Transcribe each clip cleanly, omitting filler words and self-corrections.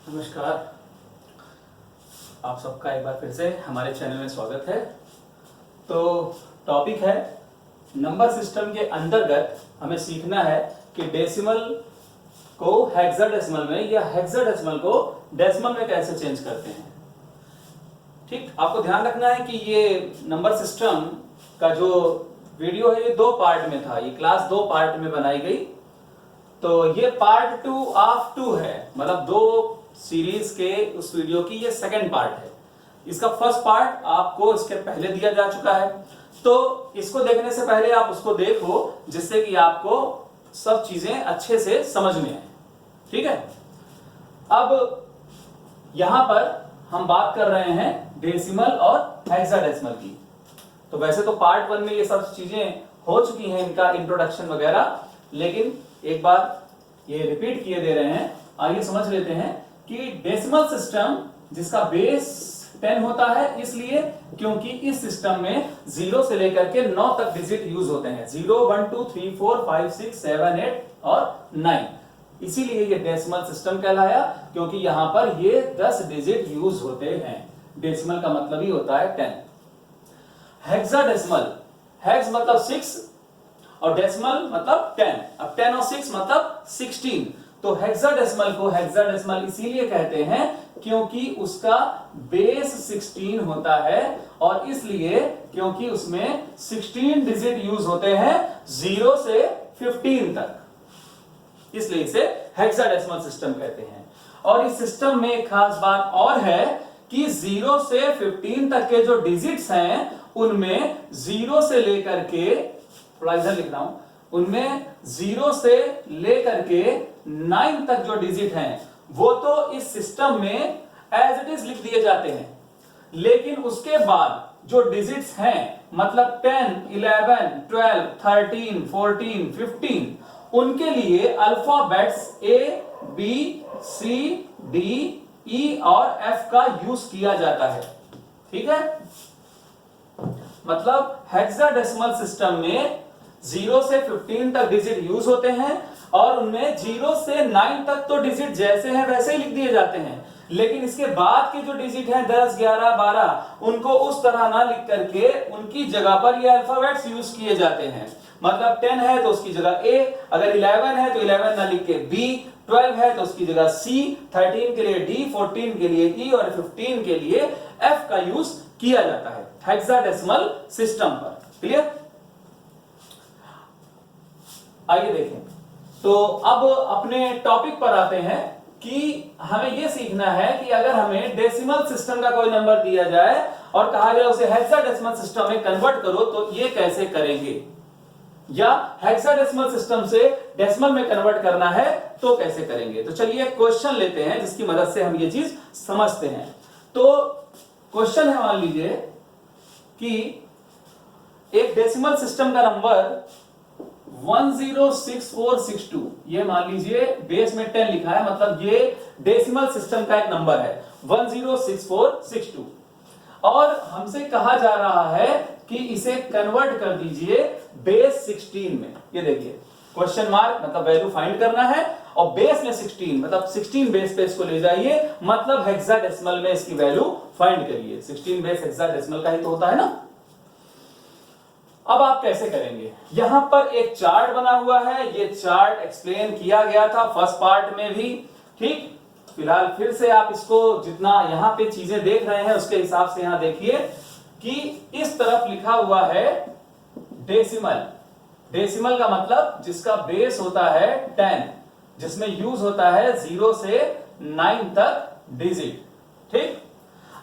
नमस्कार, आप सबका एक बार फिर से हमारे चैनल में स्वागत है। तो टॉपिक है नंबर सिस्टम के अंतर्गत हमें सीखना है कि डेसिमल को हेक्साडेसिमल में या हेक्साडेसिमल को डेसिमल में कैसे चेंज करते हैं। ठीक, आपको ध्यान रखना है कि ये नंबर सिस्टम का जो वीडियो है ये 2 पार्ट में था। ये क्लास 2 पार्ट में बनाई गई, तो ये पार्ट 2 ऑफ 2 है, मतलब 2 सीरीज के उस वीडियो की ये सेकंड पार्ट है। इसका फर्स्ट पार्ट आपको इसके पहले दिया जा चुका है, तो इसको देखने से पहले आप उसको देखो, जिससे कि आपको सब चीजें अच्छे से समझ में आए। ठीक है, अब यहां पर हम बात कर रहे हैं डेसिमल और हेक्साडेसिमल की। तो वैसे तो पार्ट 1 में ये सब चीजें हो चुकी हैं, इनका इंट्रोडक्शन वगैरह, लेकिन एक बार ये रिपीट किए दे रहे हैं। आइए समझ लेते हैं कि डेसिमल सिस्टम जिसका बेस 10 होता है, इसलिए क्योंकि इस सिस्टम में 0 से लेकर के 9 तक डिजिट यूज होते हैं। 0 1 2 3 4 5 6 7 8 और 9, इसीलिए ये डेसिमल सिस्टम कहलाया, क्योंकि यहां पर ये 10 डिजिट यूज होते हैं। डेसिमल का मतलब ही होता है 10। हेक्साडेसिमल, हेक्स मतलब 6 और डेसिमल मतलब 10। अब 10 और 6 मतलब 16। तो हेक्साडेसिमल को हेक्साडेसिमल इसीलिए कहते हैं क्योंकि उसका बेस 16 होता है, और इसलिए क्योंकि उसमें 16 डिजिट यूज होते हैं 0 से 15 तक, इसलिए इसे हेक्साडेसिमल सिस्टम कहते हैं। और इस सिस्टम में एक खास बात और है कि 0 से 15 तक के जो डिजिट्स हैं उनमें 0 से लेकर के, थोड़ा इधर लिख रहा हूं, उनमें 0 से लेकर के 9 तक जो डिजिट हैं वो तो इस सिस्टम में एज इट इज लिख दिए जाते हैं, लेकिन उसके बाद जो डिजिट्स हैं, मतलब 10 11 12 13 14 15, उनके लिए alphabets A B C D E और F का यूज किया जाता है। ठीक है, मतलब हेक्साडेसिमल सिस्टम में 0 से 15 तक डिजिट यूज होते हैं, और उनमें 0 से 9 तक तो डिजिट जैसे हैं वैसे ही लिख दिए जाते हैं, लेकिन इसके बाद के जो डिजिट हैं 10 11 12, उनको उस तरह ना लिख करके उनकी जगह पर ये अल्फाबेट्स यूज किए जाते हैं। मतलब 10 है तो उसकी जगह A, अगर 11 है तो 11 ना लिख के B, 12 है तो उसकी जगह C, 13 के लिए D, 14 के लिए E और 15 के लिए F का यूज किया जाता है हेक्साडेसिमल सिस्टम पर। क्लियर? आइए देखें, तो अब अपने टॉपिक पर आते हैं कि हमें यह सीखना है कि अगर हमें डेसिमल सिस्टम का कोई नंबर दिया जाए और कहा जाए उसे हेक्साडेसिमल सिस्टम में कन्वर्ट करो, तो ये कैसे करेंगे, या हेक्साडेसिमल सिस्टम से डेसिमल में कन्वर्ट करना है तो कैसे करेंगे। तो चलिए एक क्वेश्चन लेते हैं जिसकी मदद से हम ये चीज समझते हैं। तो क्वेश्चन है, मान लीजिए कि एक डेसिमल सिस्टम का नंबर 106462, ये मान लीजिए बेस में 10 लिखा है, मतलब ये डेसिमल सिस्टम का एक नंबर है 106462, और हमसे कहा जा रहा है कि इसे कन्वर्ट कर दीजिए बेस 16 में। ये देखिए क्वेश्चन मार्क, मतलब वैल्यू फाइंड करना है, और बेस में 16 मतलब 16 बेस पे इसको ले जाइए, मतलब हेक्साडेसिमल में इसकी वैल्यू फाइंड करिए। 16 बेस हेक्साडेसिमल का ही तो होता है ना। अब आप कैसे करेंगे, यहां पर एक चार्ट बना हुआ है, ये चार्ट एक्सप्लेन किया गया था फर्स्ट पार्ट में भी। ठीक, फिलहाल फिर से आप इसको जितना यहां पे चीजें देख रहे हैं उसके हिसाब से यहां देखिए कि इस तरफ लिखा हुआ है डेसिमल। डेसिमल का मतलब जिसका बेस होता है 10, जिसमें यूज होता है 0 से 9 तक डिजिट। ठीक,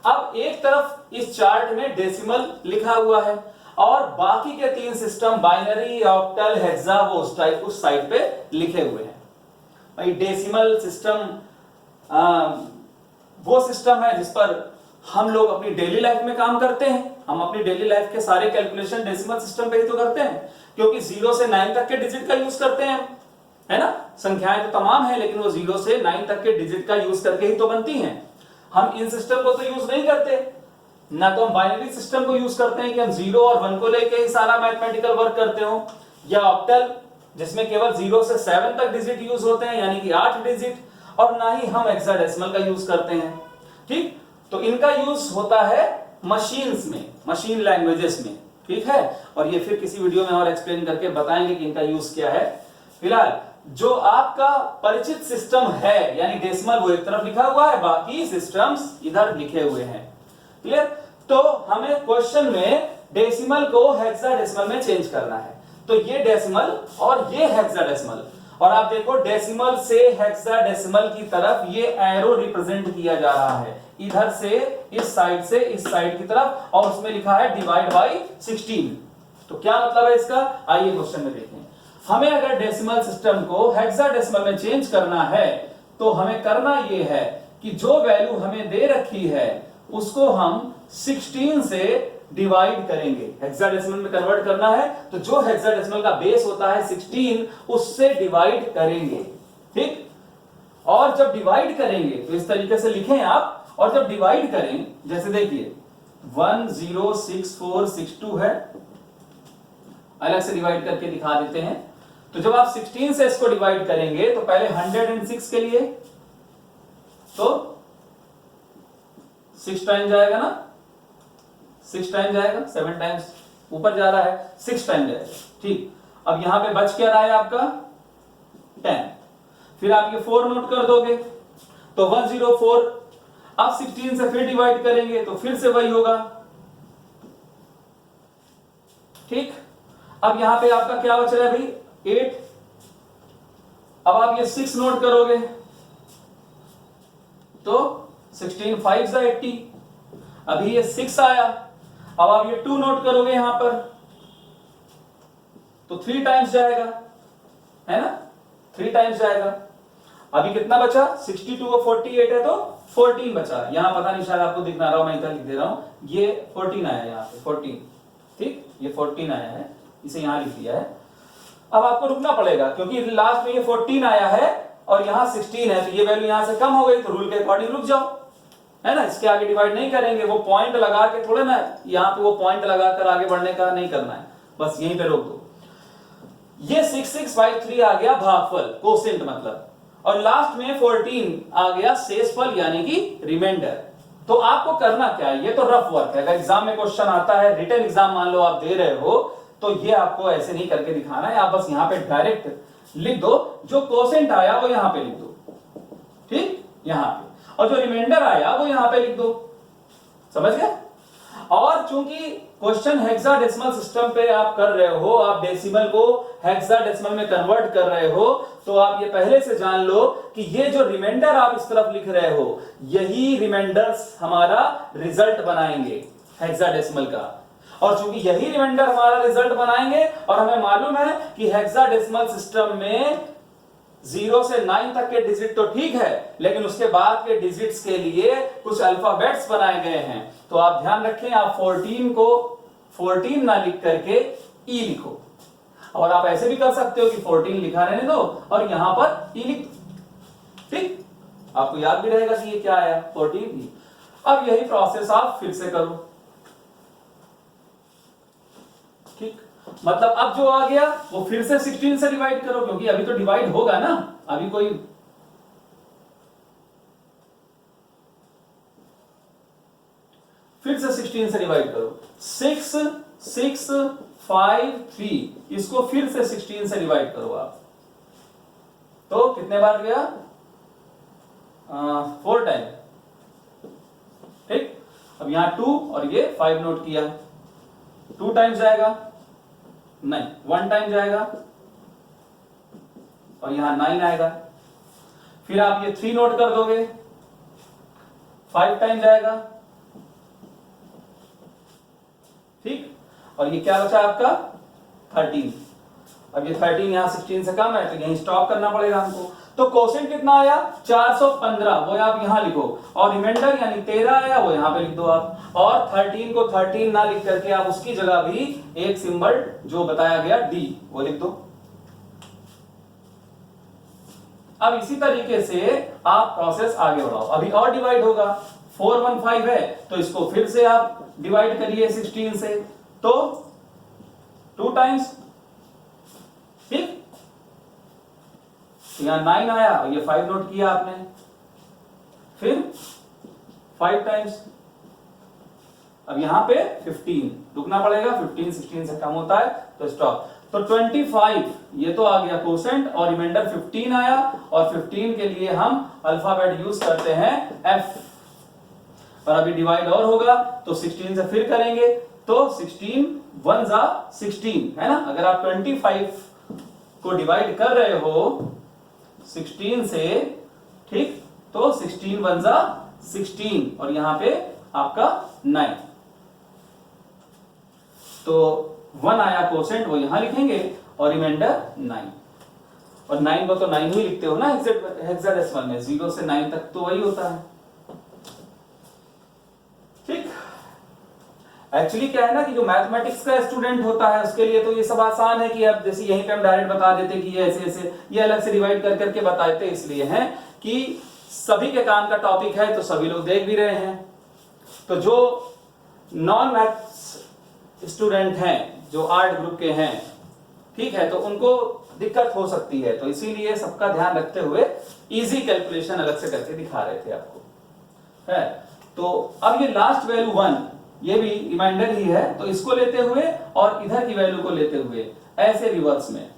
अब एक तरफ इस चार्ट में डेसिमल लिखा हुआ है, और बाकी के 3 सिस्टम बाइनरी, ऑक्टल, हेक्सा, वो उस साइड पे लिखे हुए हैं। भाई डेसिमल सिस्टम वो सिस्टम है जिस पर हम लोग अपनी डेली लाइफ में काम करते हैं। हम अपनी डेली लाइफ के सारे कैलकुलेशन डेसिमल सिस्टम पे ही तो करते हैं, क्योंकि 0 से 9 तक के डिजिट का यूज करते हैं, है ना। संख्याएं तो तमाम है, लेकिन वो 0 से 9 तक के डिजिट का यूज करके ही तो बनती हैं। हम इन सिस्टम को तो यूज नहीं करते, ना तो हम बाइनरी सिस्टम को यूज करते हैं कि हम 0 और 1 को लेके ही सारा मैथमेटिकल वर्क करते हो, या ऑक्टल जिसमें केवल 0 से 7 तक डिजिट यूज होते हैं, यानी कि 8 डिजिट, और ना ही हम हेक्साडेसिमल का यूज करते हैं। ठीक, तो इनका यूज होता है मशीन्स में, मशीन लैंग्वेजेस में। ठीक है, और ये फिर किसी वीडियो में और एक्सप्लेन करके बताएंगे कि इनका यूज क्या है। फिलहाल जो आपका परिचित सिस्टम है यानी डेसिमल वो एक तरफ लिखा हुआ है, बाकी सिस्टम्स इधर लिखे हुए हैं। क्लियर? तो हमें क्वेश्चन में डेसिमल को हेक्साडेसिमल में चेंज करना है। तो ये डेसिमल और ये हेक्साडेसिमल, और आप देखो डेसिमल से हेक्साडेसिमल की तरफ ये एरो रिप्रेजेंट किया जा रहा है, इधर से इस साइड की तरफ, और उसमें लिखा है डिवाइड बाय 16। तो क्या मतलब है इसका, आइए क्वेश्चन में देखें। हमें अगर डेसिमल सिस्टम को हेक्साडेसिमल में चेंज करना है तो हमें करना यह है कि जो वैल्यू हमें दे रखी है उसको हम 16 से डिवाइड करेंगे। हेक्साडेसिमल में कन्वर्ट करना है तो जो हेक्साडेसिमल का बेस होता है 16 उससे डिवाइड करेंगे। ठीक, और जब डिवाइड करेंगे तो इस तरीके से लिखें आप, और जब डिवाइड करें जैसे देखिए 106462 है, अलग से डिवाइड करके दिखा देते हैं। तो जब आप 16 से इसको डिवाइड करेंगे तो पहले 106 के लिए तो 6 टाइम जाएगा ना, 6 टाइम जाएगा, 7 टाइम्स ऊपर जा रहा है, 6 टाइम जाएगा। ठीक, अब यहां पे बच क्या रहा है आपका 10, फिर आप ये 4 नोट कर दोगे तो 104। अब 16 से फिर डिवाइड करेंगे तो फिर से वही होगा। ठीक, अब यहां पे आपका क्या बच रहा है भाई 8। अब आप ये 6 नोट करोगे तो 16 5 80, अभी ये 6 आया। अब आप ये 2 नोट करोगे यहां पर तो 3 टाइम्स जाएगा, है ना, 3 टाइम्स जाएगा। अभी कितना बचा 62 और 48 है तो 14 बचा। यहां पता नहीं शायद आपको दिख ना रहा हो, मैं इधर लिख दे रहा हूं, ये 14 आया यहां पे 14। ठीक, ये 14 आया है, इसे यहां लिख दिया है। अब आपको रुकना पड़ेगा क्योंकि लास्ट में ये 14 आया है और यहां 16 है, तो ये वैल्यू यहां से कम हो गई, तो रूल के अकॉर्डिंग रुक जाओ, है ना। इसके आगे डिवाइड नहीं करेंगे, वो पॉइंट लगा के थोड़े ना, यहां पे वो पॉइंट लगाकर आगे बढ़ने का नहीं करना है, बस यहीं पे रोक दो। ये 6653 आ गया भागफल, कोसेंट मतलब, और लास्ट में 14 आ गया शेषफल यानी कि रिमाइंडर। तो आपको करना क्या है, ये तो रफ वर्क है। अगर एग्जाम में क्वेश्चन आता है, रिटन एग्जाम मान लो आप दे रहे हो, तो ये आपको ऐसे नहीं करके दिखाना है, आप बस यहां पे डायरेक्ट लिख दो, जो कोसेंट आया वो यहां पे लिख दो, ठीक, यहां पे, और जो रिमाइंडर आया वो यहां पे लिख दो, समझ गए। और चूंकि क्वेश्चन हेक्साडेसिमल सिस्टम पे आप कर रहे हो, आप डेसिमल को हेक्साडेसिमल में कन्वर्ट कर रहे हो, तो आप ये पहले से जान लो कि ये जो रिमाइंडर आप इस तरफ लिख रहे हो, यही रिमाइंडर्स हमारा रिजल्ट बनाएंगे हेक्साडेसिमल का। और चूंकि यही रिमाइंडर हमारा रिजल्ट बनाएंगे, और हमें मालूम है कि हेक्साडेसिमल सिस्टम में 0 से 9 तक के डिजिट तो ठीक है, लेकिन उसके बाद के डिजिट्स के लिए कुछ अल्फाबेट्स बनाए गए हैं। तो आप ध्यान रखें, आप 14 को 14 ना लिख करके ई लिखो, और आप ऐसे भी कर सकते हो कि 14 लिखा रहने दो और यहां पर ई लिख, ठीक, आपको याद भी रहेगा कि ये क्या आया 14 ई। अब यही प्रोसेस आप फिर से करो, ठीक, मतलब अब जो आ गया वो फिर से 16 से डिवाइड करो, क्योंकि अभी तो डिवाइड होगा ना, अभी कोई फिर से 16 से डिवाइड करो। 6 6 5 3, इसको फिर से 16 से डिवाइड करो आप, तो कितने बार गया 4 टाइम, ठीक। अब यहां 2 और ये 5 नोट किया, 2 टाइम्स जाएगा नहीं, 1 टाइम जाएगा, और यहां 9 आएगा। फिर आप ये 3 नोट कर दोगे, 5 टाइम जाएगा, ठीक, और ये क्या बचा आपका 13। अब ये 13 यहां 16 से कम है तो यहीं स्टॉप करना पड़ेगा हमको। तो क्वोशिएंट कितना आया 415, वो आप यहां लिखो, और रिमाइंडर यानी 13 आया वो यहां पे लिख दो आप, और 13 को 13 ना लिख करके आप उसकी जगह भी एक सिंबल जो बताया गया डी वो लिख दो। अब इसी तरीके से आप प्रोसेस आगे बढ़ाओ। अभी और डिवाइड होगा, 415 है तो इसको फिर से आप डिवाइड करिए 16 से, तो 2 टाइम्स, ठीक, यहाँ 9 आया और ये 5 नोट किया आपने, फिर 5 टाइम्स, अब यहाँ पे 15 रुकना पड़ेगा, 15 16 से कम होता है तो स्टॉप। तो 25 ये तो आ गया कोसेंट और रिमाइंडर 15 आया, और 15 के लिए हम अल्फाबेट यूज करते हैं F। और अभी डिवाइड और होगा तो 16 से फिर करेंगे, तो 16 1 जा 16 है ना। अगर आप 25 को डिवाइड कर रहे हो 16 से, ठीक, तो 16 1 जा 16 और यहां पे आपका 9, तो 1 आया कोसेंट वो यहां लिखेंगे और रिमाइंडर 9। और 9 को तो 9 ही लिखते हो ना हेक्साडेसिमल में, 0 से 9 तक तो वही होता है, ठीक। एक्चुअली क्या है ना कि जो मैथमेटिक्स का स्टूडेंट होता है उसके लिए तो ये सब आसान है कि अब जैसे यहीं पे हम डायरेक्ट बता देते कि ये ऐसे ऐसे, ये अलग से डिवाइड कर करके बताते इसलिए हैं कि सभी के काम का टॉपिक है तो सभी लोग देख भी रहे हैं। तो जो नॉन मैथ्स स्टूडेंट हैं, जो आर्ट ग्रुप के हैं, ठीक है, तो उनको दिक्कत हो सकती है, तो इसीलिए सबका ध्यान रखते हुए इजी कैलकुलेशन अलग से करके दिखा रहे थे आपको, है। तो अब ये लास्ट वैल्यू 1 ये भी रिमाइंडर ही है, तो इसको लेते हुए और इधर की वैल्यू को लेते हुए ऐसे रिवर्स में,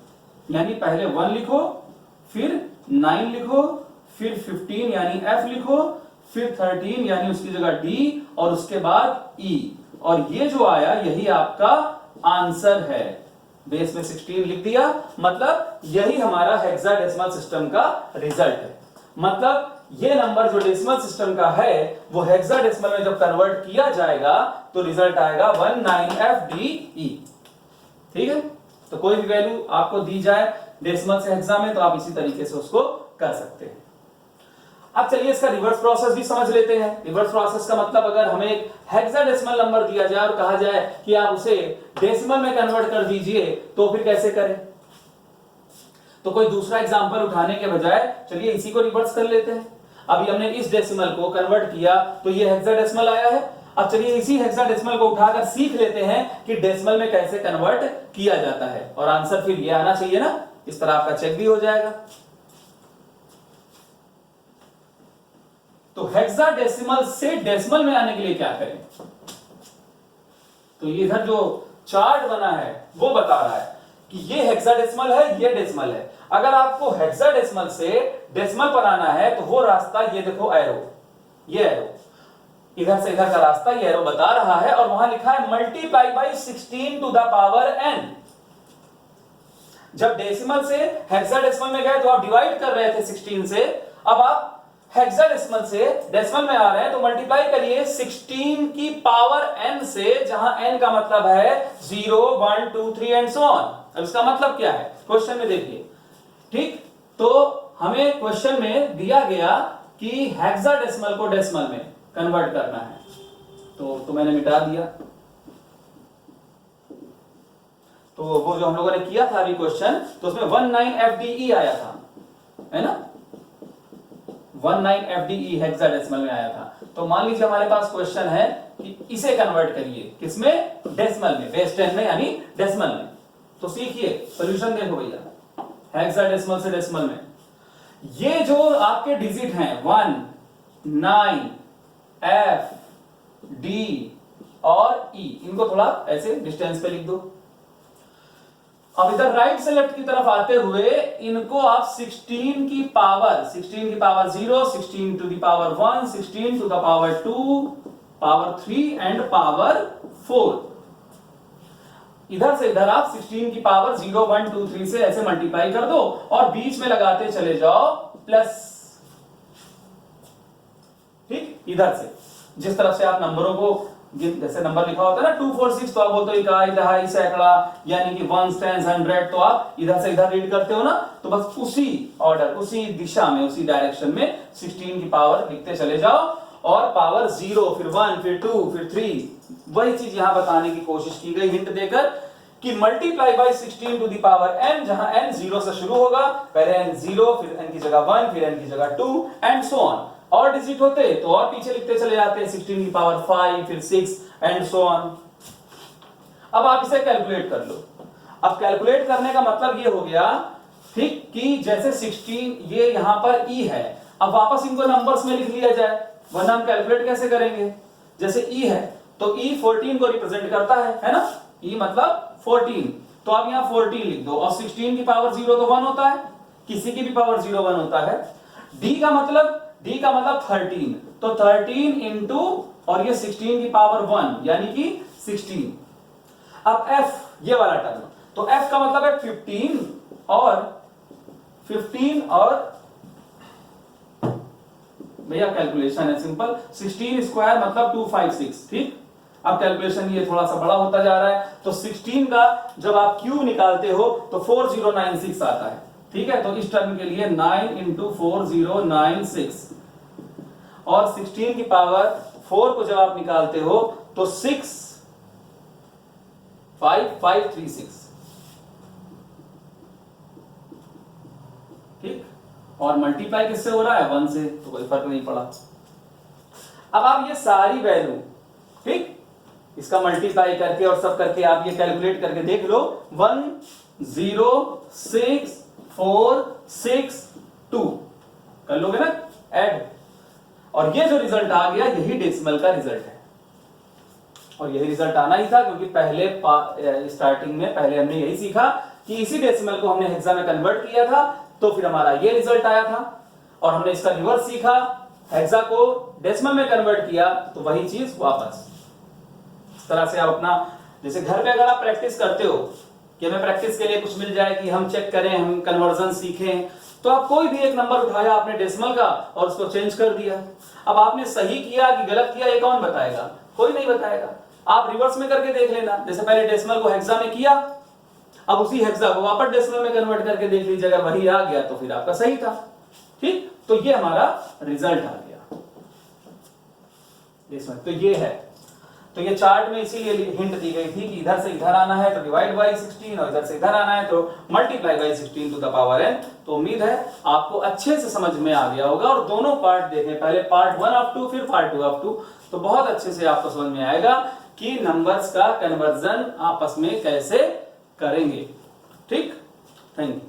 यानी पहले 1 लिखो, फिर 9 लिखो, फिर 15 यानी F लिखो, फिर 13 यानी उसकी जगह D और उसके बाद E, और ये जो आया यही आपका आंसर है। बेस में 16 लिख दिया, मतलब यही हमारा हेक्साडेसिमल सिस्टम का रिजल्ट है। मतलब ये नंबर जो डेसिमल सिस्टम का है वो हेक्साडेसिमल में जब कन्वर्ट किया जाएगा तो रिजल्ट आएगा 19FDE, ठीक है। तो कोई भी वैल्यू आपको दी जाए डेसिमल से हेक्सा में तो आप इसी तरीके से उसको कर सकते हैं। अब चलिए इसका रिवर्स प्रोसेस भी समझ लेते हैं। रिवर्स प्रोसेस का मतलब अगर हमें एक हेक्साडेसिमल नंबर दिया जाए और कहा जाए कि आप उसे डेसिमल में कन्वर्ट कर दीजिए तो फिर कैसे करें। तो कोई दूसरा एग्जांपल उठाने के बजाय चलिए इसी को रिवर्स कर लेते हैं। अभी हमने इस डेसिमल को कन्वर्ट किया तो ये हेक्साडेसिमल आया है। अब चलिए इसी हेक्साडेसिमल को उठाकर सीख लेते हैं कि डेसिमल में कैसे कन्वर्ट किया जाता है, और आंसर फिर ये आना चाहिए ना, इस तरह आपका चेक भी हो जाएगा। तो हेक्साडेसिमल से डेसिमल में आने के लिए क्या करें, तो ये इधर जो चार्ट बना है वो बता रहा है कि ये हेक्साडेसिमल है, ये डेसिमल है। अगर आपको हेक्साडेसिमल से डेसिमल पर आना है तो वो रास्ता, ये देखो एरो, ये एरो, इधर से इधर का रास्ता ये एरो बता रहा है, और वहां लिखा है multiply by 16 to the power n। जब डेसिमल से हेक्साडेसिमल में गए तो आप डिवाइड कर रहे थे 16 से, अब आप हेक्साडेसिमल से डेसिमल में आ रहे हैं तो मल्टीप्लाई करिए 16 की पावर n से, जहां n का मतलब है 0 1 2 3 एंड सो ऑन। अब इसका मतलब क्या है क्वेश्चन में देखिए, ठीक। तो हमें क्वेश्चन में दिया गया कि हेक्साडेसिमल को डेसिमल में कन्वर्ट करना है, तो मैंने मिटा दिया। तो वो जो हम लोगों ने किया था अभी क्वेश्चन, तो उसमें 19FDE आया था, है ना, 19FDE हेक्साडेसिमल में आया था। तो मान लीजिए हमारे पास क्वेश्चन है कि इसे कन्वर्ट करिए, किसमें, डेसिमल में, बेस 10 में यानी डेसिमल में। तो सीखिए, सॉल्यूशन देखो भैया, हेक्साडेसिमल से डेसिमल में ये जो आपके डिजिट हैं 1 9 F D और E, इनको थोड़ा ऐसे डिस्टेंस पे लिख दो। अब इधर राइट से लेफ्ट की तरफ आते हुए इनको आप 16 की power 0, 16 to the power 1, 16 to the power 2, power 3 and power 4, इधर से इधर आप 16 की पावर 0 1 2 3 से ऐसे मल्टीप्लाई कर दो और बीच में लगाते चले जाओ प्लस, ठीक। इधर से जिस तरफ से आप नंबरों को, जैसे नंबर लिखा होता है ना 2 4 6, तो आप बोलते हो इकाई, दहाई, सैकड़ा, यानी कि 1 10 100, तो आप इधर से इधर रीड करते हो ना, तो बस उसी ऑर्डर, उसी दिशा में, उसी डायरेक्शन में 16 की पावर लिखते चले जाओ, और पावर 0 फिर 1 फिर 2 फिर 3। वही चीज यहां बताने की कोशिश की गई हिंट देकर कि multiply by 16 to the power n, जहां n 0 से शुरू होगा, पहले n 0, फिर n की जगह 1, फिर n की जगह 2 एंड सो ऑन। और डिजिट होते तो और पीछे लिखते चले जाते हैं, 16 की पावर 5, फिर 6 एंड सो ऑन। अब आप इसे कैलकुलेट कर लो। अब कैलकुलेट करने का मतलब ये हो गया ठीक, कि जैसे 16 ये यहां पर ई है, अब वापस इनको नंबर्स में लिख लिया जाए, वरना हम कैलकुलेट कैसे करेंगे। जैसे ई है तो ई 14 को रिप्रेजेंट करता है ना, ई मतलब 14, तो आप यहां 14 लिख दो, और 16 की पावर 0 तो 1 होता है, किसी की भी पावर 0 1 होता है। डी का मतलब 13, तो 13 इंटू और ये 16 की पावर 1 यानी कि 16। अब एफ ये वाला टर्म, तो एफ का मतलब है 15 और भैया कैलकुलेशन है सिंपल, 16 स्क्वायर मतलब 256, ठीक। अब कैलकुलेशन ये थोड़ा सा बड़ा होता जा रहा है, तो 16 का जब आप क्यूब निकालते हो तो 4096 आता है, ठीक है। तो इस टर्म के लिए 9 इंटू 4096, और 16 की पावर 4 को जब आप निकालते हो तो 65536, ठीक। और मल्टीप्लाई किससे हो रहा है, 1 से, तो कोई फर्क नहीं पड़ा। अब आप ये सारी वैल्यू, ठीक, इसका मल्टीप्लाई करके और सब करके आप ये कैलकुलेट करके देख लो, 1064662 कर लोगे ना ऐड, और ये जो रिजल्ट आ गया यही डेसिमल का रिजल्ट है। और यही रिजल्ट आना ही था, क्योंकि पहले स्टार्टिंग में पहले हमने यही सीखा कि इसी डेसिमल को हमने हेक्सा में कन्वर्ट किया था, तो फिर हमारा ये रिजल्ट आया था। और हमने इसका रिवर्स सीखा, हेक्सा को डेसिमल में कन्वर्ट किया, तो वही चीज वापस। इस तरह से आप अपना, जैसे घर पे अगर आप प्रैक्टिस करते हो कि हमें प्रैक्टिस के लिए कुछ मिल जाए कि हम चेक करें, हम कन्वर्जन सीखें, तो आप कोई भी एक नंबर उठाया आपने डेसिमल का और उसको चेंज कर दिया। अब आपने सही किया कि गलत किया ये कौन बताएगा, कोई नहीं बताएगा। आप रिवर्स में करके देख लेना, जैसे पहले डेसिमल को हेक्सा में किया, अब उसी हेक्सा को वापस डेसिमल में कन्वर्ट करके देख लीजिए, अगर वही आ गया तो फिर आपका सही था, ठीक। तो ये हमारा रिजल्ट आ गया इसमें। तो ये है, तो ये चार्ट में इसीलिए हिंट दी गई थी कि इधर से इधर आना है तो डिवाइड बाय 16, और इधर से इधर आना है तो multiply by 16 to the power n। तो उम्मीद है आपको अच्छे से समझ में आ गया होगा, और दोनों पार्ट देखें, पहले पार्ट 1 अप टू फिर पार्ट 2 अप टू, तो बहुत अच्छे से आपको समझ में आएगा कि नंबर्स का कन्वर्जन आपस में कैसे करेंगे, ठीक। Thank you.